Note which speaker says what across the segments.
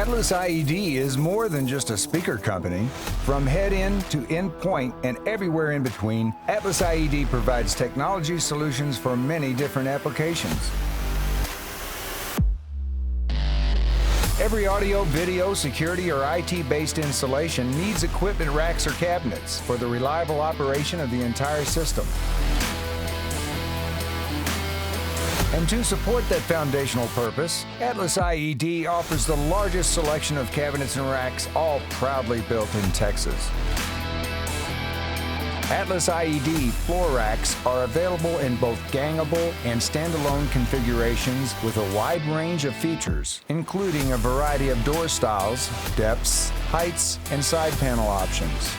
Speaker 1: AtlasIED is more than just a speaker company. From head-in to endpoint and everywhere in between, AtlasIED provides technology solutions for many different applications. Every audio, video, security, or IT-based installation needs equipment racks or cabinets for the reliable operation of the entire system. And to support that foundational purpose, AtlasIED offers the largest selection of cabinets and racks, all proudly built in Texas. AtlasIED floor racks are available in both gangable and standalone configurations with a wide range of features, including a variety of door styles, depths, heights, and side panel options.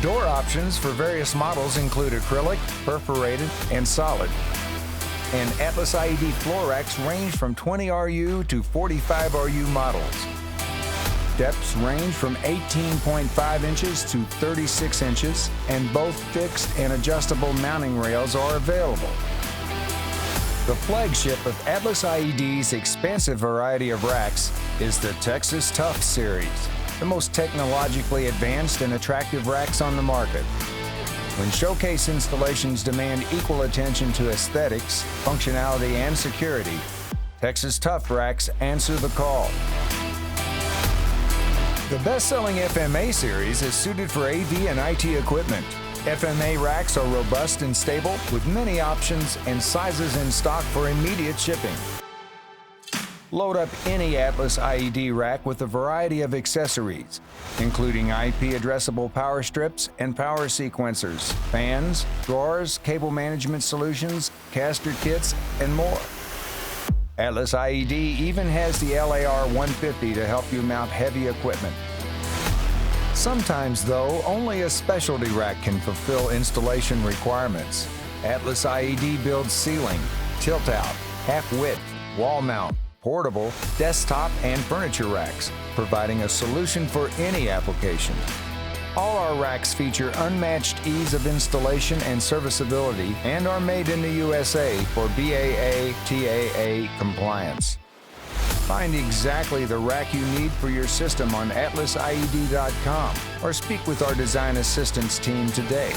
Speaker 1: Door options for various models include acrylic, perforated, and solid. And AtlasIED floor racks range from 20 RU to 45 RU models. Depths range from 18.5 inches to 36 inches, and both fixed and adjustable mounting rails are available. The flagship of AtlasIED's expansive variety of racks is the Texas Tough series, the most technologically advanced and attractive racks on the market. When showcase installations demand equal attention to aesthetics, functionality, and security, Texas Tough racks answer the call. The best-selling FMA series is suited for AV and IT equipment. FMA racks are robust and stable, with many options and sizes in stock for immediate shipping. Load up any AtlasIED rack with a variety of accessories, including IP addressable power strips and power sequencers, fans, drawers, cable management solutions, caster kits, and more. AtlasIED even has the LAR 150 to help you mount heavy equipment. Sometimes, though, only a specialty rack can fulfill installation requirements. AtlasIED builds ceiling, tilt-out, half-width, wall mount, portable, desktop, and furniture racks, providing a solution for any application. All our racks feature unmatched ease of installation and serviceability and are made in the USA for BAA, TAA compliance. Find exactly the rack you need for your system on AtlasIED.com or speak with our design assistance team today.